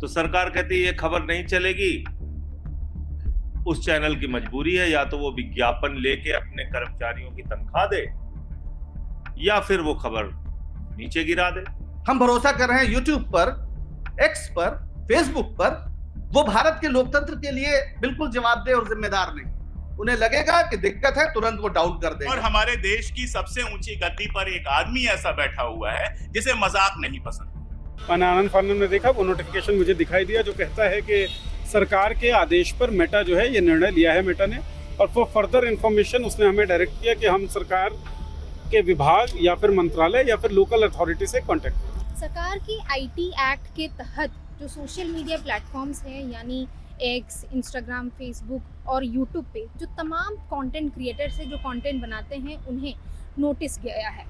तो सरकार कहती है ये खबर नहीं चलेगी। उस चैनल की मजबूरी है, या तो वो विज्ञापन लेके अपने कर्मचारियों की तनख्वाह दे, या फिर वो खबर नीचे गिरा दे। हम भरोसा कर रहे हैं यूट्यूब पर, एक्स पर, फेसबुक पर। वो भारत के लोकतंत्र के लिए बिल्कुल जवाबदेह और जिम्मेदार नहीं। उन्हें लगेगा कि दिक्कत है, तुरंत वो डाउन कर देंगे। और हमारे देश की सबसे ऊंची गद्दी पर एक आदमी ऐसा बैठा हुआ है जिसे मजाक नहीं पसंद। मैंने आनंद फानन में देखा, वो नोटिफिकेशन मुझे दिखाई दिया जो कहता है कि सरकार के आदेश पर मेटा जो है ये निर्णय लिया है मेटा ने, और फॉर फर्दर इन्फॉर्मेशन उसने हमें डायरेक्ट किया कि हम सरकार के विभाग या फिर मंत्रालय या फिर लोकल अथॉरिटी से कांटेक्ट करें। सरकार की आईटी एक्ट के तहत जो सोशल मीडिया प्लेटफॉर्म्स हैं, यानी एक्स, इंस्टाग्राम, फेसबुक और यूट्यूब पे जो तमाम कंटेंट क्रिएटर्स हैं जो कंटेंट बनाते हैं, उन्हें नोटिस गया है।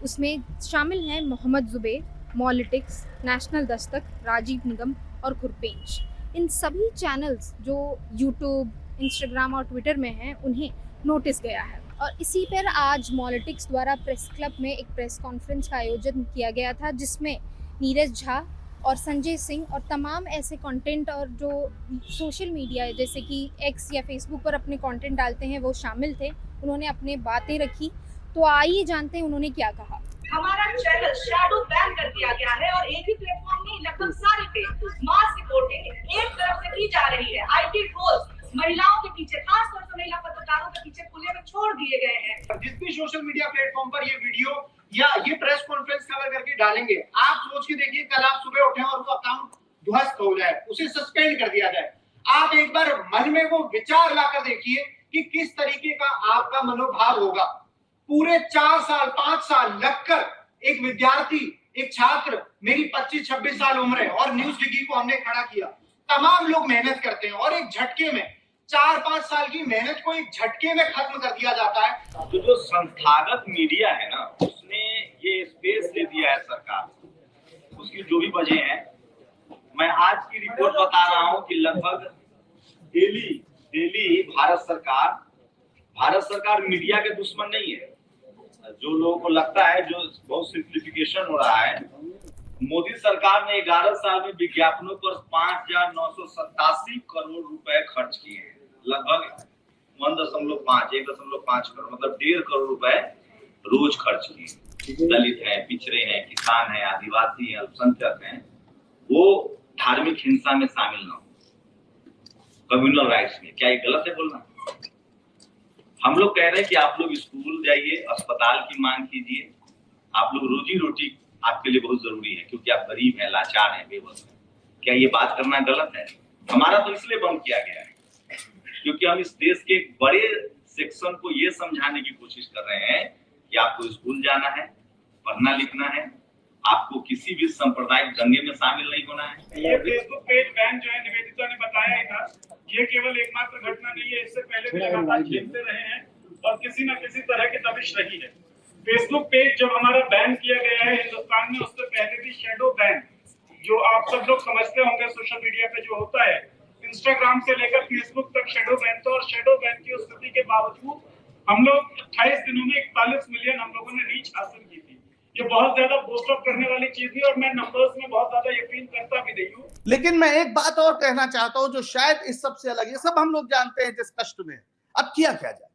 उसमें शामिल हैं मोहम्मद जुबैर, मॉलिटिक्स, नेशनल दस्तक, राजीव निगम और खुरपेंच। इन सभी चैनल्स जो यूट्यूब, इंस्टाग्राम और ट्विटर में हैं, उन्हें नोटिस गया है। और इसी पर आज मॉलिटिक्स द्वारा प्रेस क्लब में एक प्रेस कॉन्फ्रेंस का आयोजन किया गया था, जिसमें नीरज झा और संजय सिंह और तमाम ऐसे कंटेंट और जो सोशल मीडिया जैसे कि एक्स या फेसबुक पर अपने कंटेंट डालते हैं वो शामिल थे। उन्होंने अपने बातें रखी, तो आइए जानते हैं उन्होंने क्या कहा। हमारा चैनल शैडो बैन कर दिया गया है और एक ही प्लेटफॉर्म नहीं, लगभग सारे पे मास रिपोर्टिंग एक तरफ से की जा रही है। आईटी ट्रोल्स महिलाओं के पीछे, खासतौर से महिला पत्रकारों के पीछे खुले में छोड़ दिए गए हैं। जिस भी सोशल मीडिया प्लेटफॉर्म पर ये वीडियो या ये प्रेस कॉन्फ्रेंस कवर करके डालेंगे, आप सोच के देखिए कल आप सुबह उठे और वो अकाउंट ध्वस्त हो जाए, उसे सस्पेंड कर दिया जाए। आप एक बार मन में वो विचार लाकर देखिए कि किस तरीके का आपका मनोभाव होगा। पूरे 4 साल 5 साल लगकर एक विद्यार्थी, एक छात्र, मेरी 25-26 साल उम्र है और न्यूज डिग्री को हमने खड़ा किया। तमाम लोग मेहनत करते हैं और एक झटके में 4-5 साल की मेहनत को एक झटके में खत्म कर दिया जाता है। तो जो संस्थागत मीडिया है ना, उसने ये स्पेस दे दिया है सरकार, उसकी जो भी वजह है। मैं आज की रिपोर्ट बता रहा हूं कि लगभग डेली भारत सरकार मीडिया के दुश्मन नहीं है। जो लोगों को लगता है, जो बहुत सिंप्लीफिकेशन हो रहा है। मोदी सरकार ने 11 साल में विज्ञापनों पर 5,987 करोड़ रुपए खर्च किए हैं। लगभग 1.5 करोड़, मतलब 1.5 करोड़ रुपए रोज खर्च किए। दलित हैं, पिछड़े हैं, किसान हैं, आदिवासी हैं, अल्पसंख्यक हैं, वो धार्मिक हिंसा में शामिल ना हो, कम्युनल राइट्स में। क्या ये गलत है बोलना? हम लोग कह रहे हैं कि आप लोग स्कूल जाइए, अस्पताल की मांग कीजिए। आप लोग रोजी रोटी आपके लिए बहुत जरूरी है, क्योंकि आप गरीब हैं, लाचार हैं, बेबस हैं। क्या ये बात करना गलत है? हमारा तो इसलिए बंद किया गया है क्योंकि हम इस देश के एक बड़े सेक्शन को ये समझाने की कोशिश कर रहे हैं कि आपको स्कूल जाना है, पढ़ना लिखना है, आपको किसी भी सांप्रदायिक दंगे में शामिल नहीं होना है। ये फेसबुक पेज बैन जो है, निवेदिता ने बताया ही था, ये केवल एकमात्र घटना नहीं है। इससे पहले भी लगातार खेलते रहे हैं और किसी न किसी तरह की दबिश रही है। फेसबुक पेज जब हमारा बैन किया गया है हिंदुस्तान में, उससे पहले भी शैडो बैन, जो आप सब लोग समझते होंगे सोशल मीडिया पे जो होता है, इंस्टाग्राम से लेकर फेसबुक तक शैडो बैन था। और शैडो बैन की उस स्थिति के बावजूद हम लोग 28 दिनों में 41 मिलियन हम लोगों ने रीच हासिल की थी। ये बहुत ज्यादा बोस्ट अप करने वाली चीज थी और मैं नंबर्स में बहुत ज्यादा यकीन करता भी नहीं हूँ। लेकिन मैं एक बात और कहना चाहता हूं जो शायद इस सबसे अलग है। सब हम लोग जानते हैं जिस कष्ट में अब किया जाए।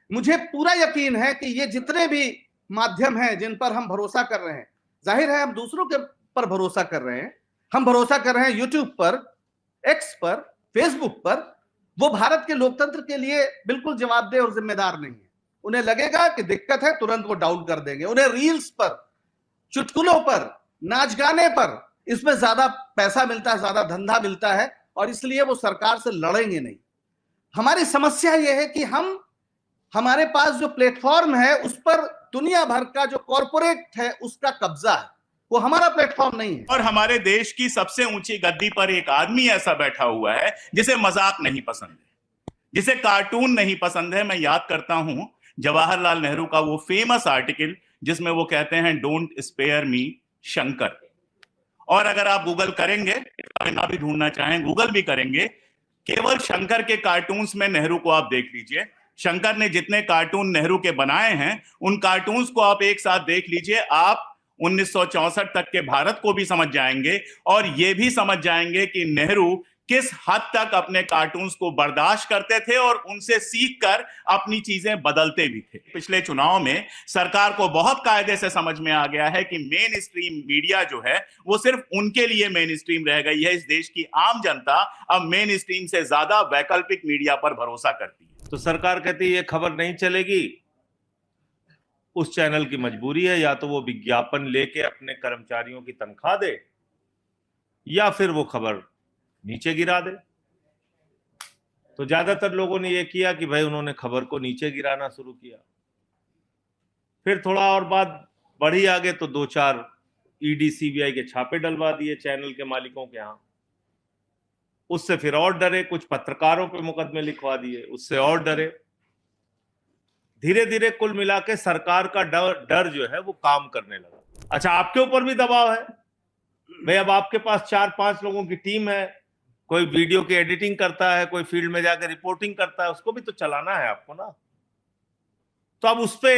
मुझे पूरा यकीन है कि ये जितने भी माध्यम हैं जिन पर हम भरोसा कर रहे हैं, जाहिर है हम दूसरों के पर भरोसा कर रहे हैं। हम भरोसा कर रहे हैं यूट्यूब पर, एक्स पर, फेसबुक पर। वो भारत के लोकतंत्र के लिए बिल्कुल जवाबदेह और जिम्मेदार नहीं है। उन्हें लगेगा कि दिक्कत है, तुरंत वो डाउन कर देंगे। उन्हें रील्स पर, चुटकुलों पर, नाच गाने पर, इसमें ज्यादा पैसा मिलता है, ज्यादा धंधा मिलता है, और इसलिए वो सरकार से लड़ेंगे नहीं। हमारी समस्या यह है कि हमारे पास जो प्लेटफॉर्म है उस पर दुनिया भर का जो कॉरपोरेट है उसका कब्जा है, वो हमारा प्लेटफॉर्म नहीं है। और हमारे देश की सबसे ऊंची गद्दी पर एक आदमी ऐसा बैठा हुआ है जिसे मजाक नहीं पसंद है, जिसे कार्टून नहीं पसंद है। मैं याद करता हूं जवाहरलाल नेहरू का वो फेमस आर्टिकल जिसमें वो कहते हैं, डोंट स्पेयर मी शंकर। और अगर आप गूगल करेंगे, ना भी ढूंढना चाहें, गूगल भी करेंगे, केवल शंकर के कार्टून्स में नेहरू को आप देख लीजिए। शंकर ने जितने कार्टून नेहरू के बनाए हैं, उन कार्टून्स को आप एक साथ देख लीजिए, आप 1964 तक के भारत को भी समझ जाएंगे और ये भी समझ जाएंगे कि नेहरू किस हद तक अपने कार्टून्स को बर्दाश्त करते थे और उनसे सीखकर अपनी चीजें बदलते भी थे। पिछले चुनाव में सरकार को बहुत कायदे से समझ में आ गया है कि मेन स्ट्रीम मीडिया जो है वो सिर्फ उनके लिए मेन स्ट्रीम रह गई है। इस देश की आम जनता अब मेन स्ट्रीम से ज्यादा वैकल्पिक मीडिया पर भरोसा करती है। तो सरकार कहती है ये खबर नहीं चलेगी, उस चैनल की मजबूरी है, या तो वो विज्ञापन लेके अपने कर्मचारियों की तनख्वाह दे या फिर वो खबर नीचे गिरा दे। तो ज्यादातर लोगों ने ये किया कि भाई उन्होंने खबर को नीचे गिराना शुरू किया। फिर थोड़ा और बात बढ़ी आगे तो 2-4 ईडी सीबीआई के छापे डलवा दिए चैनल के मालिकों के यहाँ। उससे फिर और डरे, कुछ पत्रकारों पे मुकदमे लिखवा दिए, उससे और डरे। धीरे धीरे कुल मिला के सरकार का डर जो है वो काम करने लगा। अच्छा, आपके ऊपर भी दबाव है भाई, अब आपके पास 4-5 लोगों की टीम है, कोई वीडियो की एडिटिंग करता है, कोई फील्ड में जाकर रिपोर्टिंग करता है, उसको भी तो चलाना है आपको ना। तो अब उस पे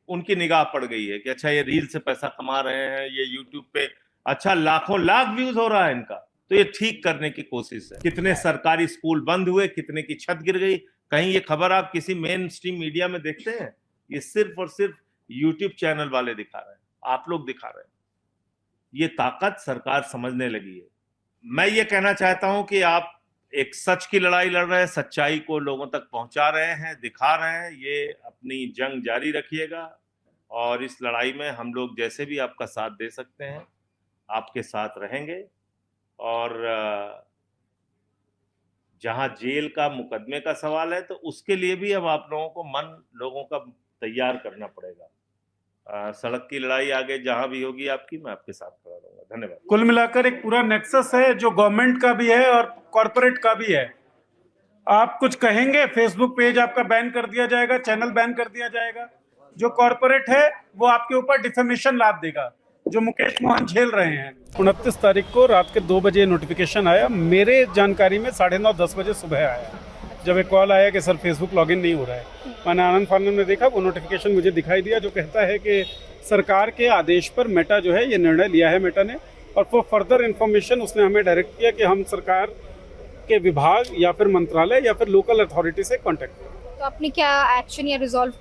उनकी निगाह पड़ गई है कि अच्छा ये रील से पैसा कमा रहे हैं, ये यूट्यूब पे अच्छा लाखों लाख व्यूज हो रहा है इनका, तो ये ठीक करने की कोशिश है। कितने सरकारी स्कूल बंद हुए, कितने की छत गिर गई, कहीं ये खबर आप किसी मेन स्ट्रीम मीडिया में देखते हैं? ये सिर्फ और सिर्फ यूट्यूब चैनल वाले दिखा रहे हैं, आप लोग दिखा रहे हैं। ये ताकत सरकार समझने लगी है। मैं ये कहना चाहता हूं कि आप एक सच की लड़ाई लड़ रहे हैं, सच्चाई को लोगों तक पहुंचा रहे हैं, दिखा रहे हैं। ये अपनी जंग जारी रखिएगा और इस लड़ाई में हम लोग जैसे भी आपका साथ दे सकते हैं आपके साथ रहेंगे। और जहां जेल का मुकदमे का सवाल है तो उसके लिए भी अब आप लोगों को मन लोगों का तैयार करना पड़ेगा। सड़क की लड़ाई आगे जहां भी होगी आपकी, मैं आपके साथ खड़ा रहूंगा। धन्यवाद। कुल मिलाकर एक पूरा नेक्सस है जो गवर्नमेंट का भी है और कॉर्पोरेट का भी है। आप कुछ कहेंगे, फेसबुक पेज आपका बैन कर दिया जाएगा, चैनल बैन कर दिया जाएगा। जो कॉर्पोरेट है वो आपके ऊपर डिफेमेशन लाद देगा, जो मुकेश मोहन झेल रहे हैं। 29 तारीख को रात के 2 बजे नोटिफिकेशन आया, मेरे जानकारी में 9:30-10 बजे सुबह आया, जब एक कॉल आया कि सर फेसबुक लॉगिन नहीं हो रहा है। मैंने आनंद फानंद में देखा, वो नोटिफिकेशन मुझे दिखाई दिया जो कहता है कि सरकार के आदेश पर मेटा जो है ये निर्णय लिया है मेटा ने, और फॉर फर्दर इन्फॉर्मेशन उसने हमें डायरेक्ट किया कि हम सरकार के विभाग या फिर मंत्रालय या फिर लोकल अथॉरिटी से कॉन्टेक्ट करें। तो आपने क्या एक्शन या रिजॉल्व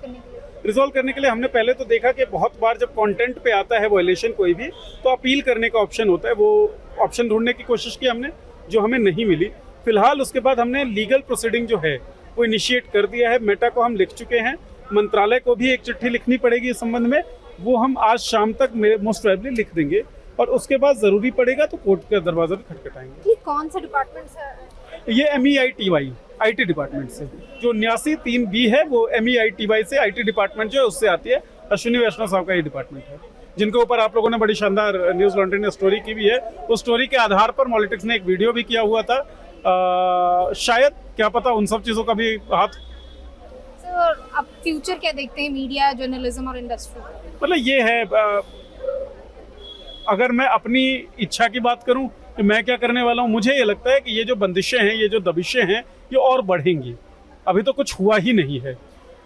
करने के लिए हमने पहले तो देखा कि बहुत बार जब कंटेंट पे आता है वायलेशन कोई भी, तो अपील करने का ऑप्शन होता है। वो ऑप्शन ढूंढने की कोशिश की हमने, जो हमें नहीं मिली। फिलहाल उसके बाद हमने लीगल प्रोसीडिंग जो है वो इनिशिएट कर दिया है। मेटा को हम लिख चुके हैं, मंत्रालय को भी एक चिट्ठी लिखनी पड़ेगी इस संबंध में, वो हम आज शाम तक मोस्ट प्रोबेबली लिख देंगे, और उसके बाद जरूरी पड़ेगा तो कोर्ट का दरवाजा भी खटखटाएंगे। कौन सा डिपार्टमेंट से? ये MEITY IT डिपार्टमेंट से, जो 89-3B है वो MEITY से, IT डिपार्टमेंट जो है उससे आती है। अश्विनी वैष्णव साहब का ये डिपार्टमेंट है, जिनके ऊपर आप लोगों ने बड़ी शानदार न्यूज लॉन्ड्री ने स्टोरी की भी है। उस स्टोरी के आधार पर पॉलिटिक्स ने एक वीडियो भी किया हुआ था। शायद क्या पता उन सब चीज़ों का भी हाथ। अब फ्यूचर क्या देखते हैं मीडिया, जर्नलिज्म और इंडस्ट्री? मतलब ये है, अगर मैं अपनी इच्छा की बात करूं कि मैं क्या करने वाला हूं, मुझे ये लगता है कि ये जो बंदिशें हैं, ये जो दबिशें हैं, ये और बढ़ेंगी। अभी तो कुछ हुआ ही नहीं है।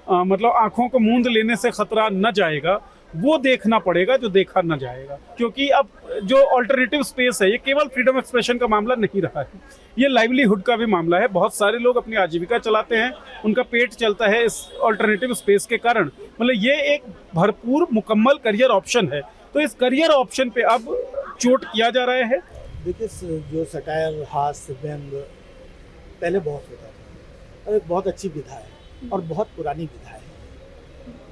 मतलब आंखों को मूंद लेने से खतरा न जाएगा, वो देखना पड़ेगा जो देखा न जाएगा। क्योंकि अब जो ऑल्टरनेटिव स्पेस है, ये केवल फ्रीडम एक्सप्रेशन का मामला नहीं रहा है, ये लाइवलीहुड का भी मामला है। बहुत सारे लोग अपनी आजीविका चलाते हैं, उनका पेट चलता है इस ऑल्टरनेटिव स्पेस के कारण। मतलब ये एक भरपूर मुकम्मल करियर ऑप्शन है, तो इस करियर ऑप्शन पे अब चोट किया जा रहा है। देखिए, जो सटायर, हास्य, व्यंग पहले बहुत होता था, और एक बहुत अच्छी विधा है और बहुत पुरानी विधा है,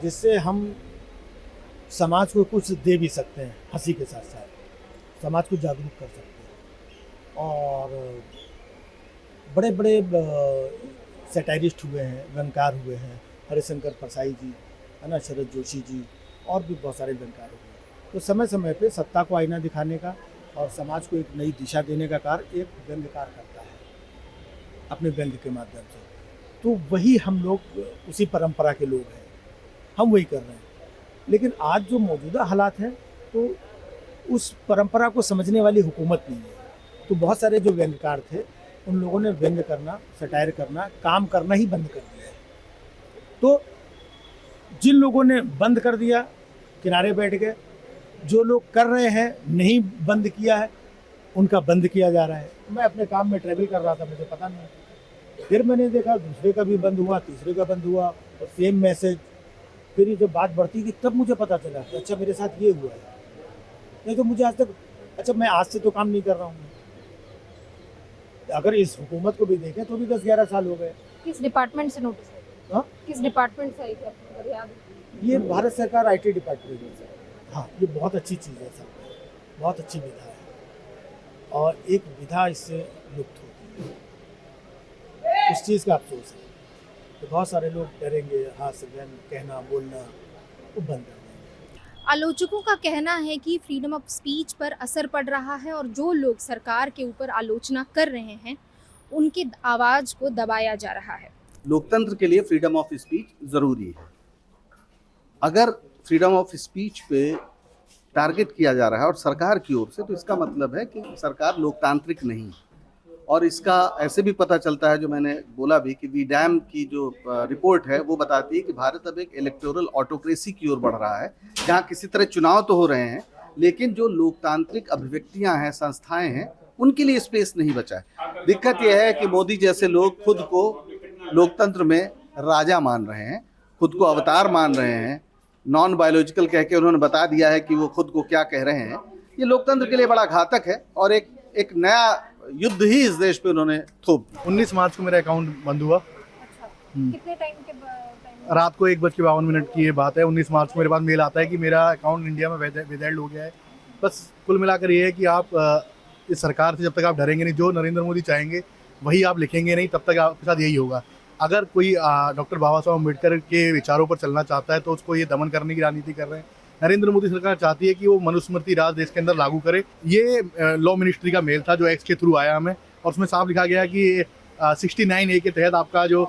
जिससे हम समाज को कुछ दे भी सकते हैं। हंसी के साथ साथ समाज को जागरूक कर सकते हैं। और बड़े बड़े सटायरिस्ट हुए हैं, व्यंगकार हुए हैं, हरिशंकर परसाई जी, है ना, शरद जोशी जी, और भी बहुत सारे व्यंगकार हुए हैं। तो समय समय पे सत्ता को आईना दिखाने का और समाज को एक नई दिशा देने का कार्य एक व्यंग्यकार करता है अपने व्यंग के माध्यम से। तो वही हम लोग, उसी परंपरा के लोग हैं, हम वही कर रहे हैं। लेकिन आज जो मौजूदा हालात हैं, तो उस परंपरा को समझने वाली हुकूमत नहीं है। तो बहुत सारे जो व्यंग्यकार थे, उन लोगों ने व्यंग्य करना, सटायर करना, काम करना ही बंद कर दिया है। तो जिन लोगों ने बंद कर दिया, किनारे बैठ गए, जो लोग कर रहे हैं नहीं बंद किया है उनका बंद किया जा रहा है। मैं अपने काम में ट्रैवल कर रहा था, मुझे पता नहीं, फिर मैंने देखा दूसरे का भी बंद हुआ, तीसरे का बंद हुआ और सेम मैसेज। फिर ये जब बात बढ़ती गई तब मुझे पता चला कि अच्छा मेरे साथ ये हुआ है, नहीं तो मुझे आज तक, अच्छा मैं आज से तो काम नहीं कर रहा हूँ। अगर इस हुकूमत को भी देखें तो भी 10-11 साल हो गए। किस डिपार्टमेंट से नोटिस है? हाँ? किस डिपार्टमेंट से आई थी आपको याद है? ये भारत सरकार IT डिपार्टमेंट है। हाँ, ये बहुत अच्छी चीज़ है सर, बहुत अच्छी विधा है और एक विधा इससे लुप्त होती है, इस चीज़ का अफसोस है। तो बहुत सारे लोग डरेंगे, हाथ से कहना बोलना वो बंद कर देंगे। आलोचकों का कहना है कि फ्रीडम ऑफ स्पीच पर असर पड़ रहा है और जो लोग सरकार के ऊपर आलोचना कर रहे हैं उनकी आवाज़ को दबाया जा रहा है। लोकतंत्र के लिए फ्रीडम ऑफ स्पीच ज़रूरी है। अगर फ्रीडम ऑफ स्पीच पे टारगेट किया जा रहा है और सरकार की ओर से, तो इसका मतलब है कि सरकार लोकतांत्रिक नहीं। और इसका ऐसे भी पता चलता है, जो मैंने बोला भी, कि वीडैम की जो रिपोर्ट है वो बताती है कि भारत अब एक इलेक्टोरल ऑटोक्रेसी की ओर बढ़ रहा है, जहाँ किसी तरह चुनाव तो हो रहे हैं लेकिन जो लोकतांत्रिक अभिव्यक्तियाँ हैं, संस्थाएं हैं, उनके लिए स्पेस नहीं बचा है। दिक्कत यह है कि मोदी जैसे लोग खुद को लोकतंत्र में राजा मान रहे हैं, खुद को अवतार मान रहे हैं, नॉन बायोलॉजिकल कह के उन्होंने बता दिया है कि वो खुद को क्या कह रहे हैं। ये लोकतंत्र के लिए बड़ा घातक है और एक नया युद्ध ही इस देश पे उन्होंने थोप। 19 मार्च को मेरा अकाउंट बंद हुआ। अच्छा, कितने टाइम के रात को 1:52 की ये बात है। 19 मार्च को मेरे पास मेल आता है कि मेरा अकाउंट इंडिया में विदहेल्ड हो गया है। बस कुल मिलाकर ये है कि आप इस सरकार से जब तक आप डरेंगे नहीं, जो नरेंद्र मोदी चाहेंगे वही आप लिखेंगे नहीं, तब तक आपके साथ यही होगा। अगर कोई डॉक्टर बाबा साहब अम्बेडकर के विचारों पर चलना चाहता है तो उसको ये दमन करने की राजनीति कर रहे हैं। नरेंद्र मोदी सरकार चाहती है कि वो मनुस्मृति राज देश के अंदर लागू करे। ये लॉ मिनिस्ट्री का मेल था जो एक्स के थ्रू आया हमें, और उसमें साफ लिखा गया कि 69A के तहत आपका जो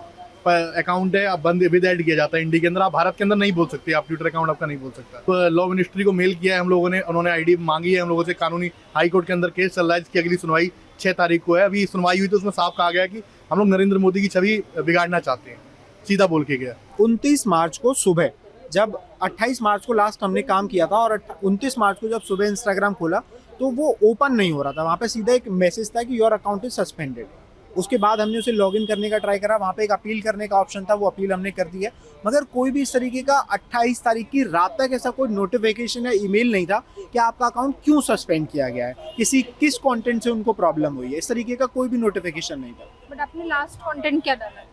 अकाउंट है आप बंद विदहेल्ड किया जाता है इंडिया के अंदर। आप भारत के अंदर नहीं बोल सकते, आप ट्विटर अकाउंट आपका नहीं बोल सकता। तो लॉ मिनिस्ट्री को मेल किया है हम लोगों ने, उन्होंने ID मांगी है हम लोगों से। कानूनी हाई कोर्ट के अंदर केस चल रहा है जिसकी अगली सुनवाई 6 तारीख को है। अभी सुनवाई हुई तो उसमें साफ कहा गया कि हम लोग नरेंद्र मोदी की छवि बिगाड़ना चाहते हैं, सीधा बोल के गया। 29 मार्च को सुबह, जब 28 मार्च को लास्ट हमने काम किया था और 29 मार्च को जब सुबह इंस्टाग्राम खोला तो वो ओपन नहीं हो रहा था। वहाँ पे सीधा एक मैसेज था कि योर अकाउंट इज सस्पेंडेड। उसके बाद हमने उसे लॉगिन करने का ट्राई करा, वहाँ पे एक अपील करने का ऑप्शन था, वो अपील हमने कर दिया, मगर कोई भी इस तरीके का 28 तारीख की रात तक ऐसा कोई नोटिफिकेशन या ईमेल नहीं था कि आपका अकाउंट क्यों सस्पेंड किया गया है, किस कंटेंट से उनको प्रॉब्लम हुई है, इस तरीके का कोई भी नोटिफिकेशन नहीं था। बट आपने लास्ट कंटेंट क्या डाला?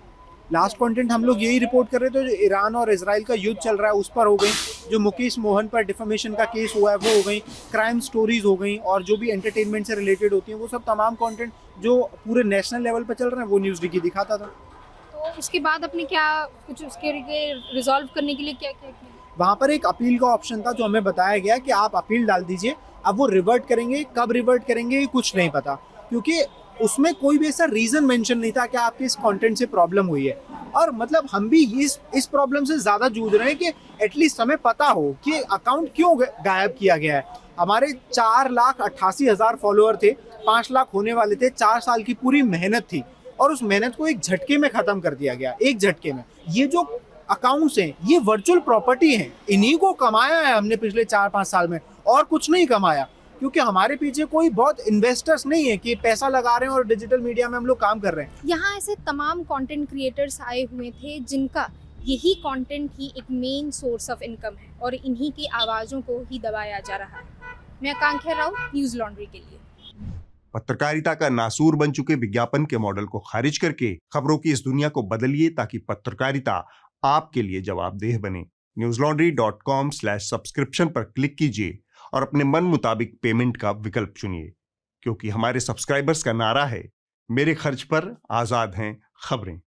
लास्ट कंटेंट हम लोग यही रिपोर्ट कर रहे थे, जो ईरान और इजराइल का युद्ध चल रहा है उस पर हो गई, जो मुकेश मोहन पर डिफेमेशन का केस हुआ है वो हो गई, क्राइम स्टोरीज हो गई, और जो भी एंटरटेनमेंट से रिलेटेड होती हैं वो सब तमाम कंटेंट जो पूरे नेशनल लेवल पर चल रहे हैं वो न्यूज़ डिगी दिखाता था। तो उसके बाद अपने क्या कुछ उसके रिजॉल्व करने के लिए क्या क्या किया? वहाँ पर एक अपील का ऑप्शन था जो हमें बताया गया कि आप अपील डाल दीजिए। अब वो रिवर्ट करेंगे, कब रिवर्ट करेंगे कुछ नहीं पता, क्योंकि उसमें कोई भी ऐसा रीजन मेंशन नहीं था कि आपके इस कंटेंट से प्रॉब्लम हुई है। और मतलब हम भी इस प्रॉब्लम से ज़्यादा जूझ रहे हैं कि एटलीस्ट हमें पता हो कि अकाउंट क्यों गायब किया गया है। हमारे 4,88,000 फॉलोअर थे, 5 लाख होने वाले थे, 4 साल की पूरी मेहनत थी और उस मेहनत को एक झटके में ख़त्म कर दिया गया, एक झटके में। ये जो अकाउंट्स हैं ये वर्चुअल प्रॉपर्टी हैं, इन्हीं को कमाया है हमने पिछले 4-5 साल में, और कुछ नहीं कमाया, क्योंकि हमारे पीछे कोई बहुत इन्वेस्टर्स नहीं है कि पैसा लगा रहे हैं और डिजिटल मीडिया में हम लोग काम कर रहे हैं। यहाँ ऐसे तमाम कंटेंट क्रिएटर्स आए हुए थे जिनका यही कंटेंट ही एक मेन सोर्स ऑफ इनकम है और इन्हीं की आवाज़ों को ही दबाया जा रहा है। मैं आकांक्षा राव, न्यूज़ लॉन्ड्री के लिए। पत्रकारिता का नासूर बन चुके विज्ञापन के मॉडल को खारिज करके खबरों की इस दुनिया को बदलिए ताकि पत्रकारिता आपके लिए जवाबदेह बने। newslaundry.com/subscription पर क्लिक कीजिए और अपने मन मुताबिक पेमेंट का विकल्प चुनिए, क्योंकि हमारे सब्सक्राइबर्स का नारा है, मेरे खर्च पर आजाद हैं खबरें।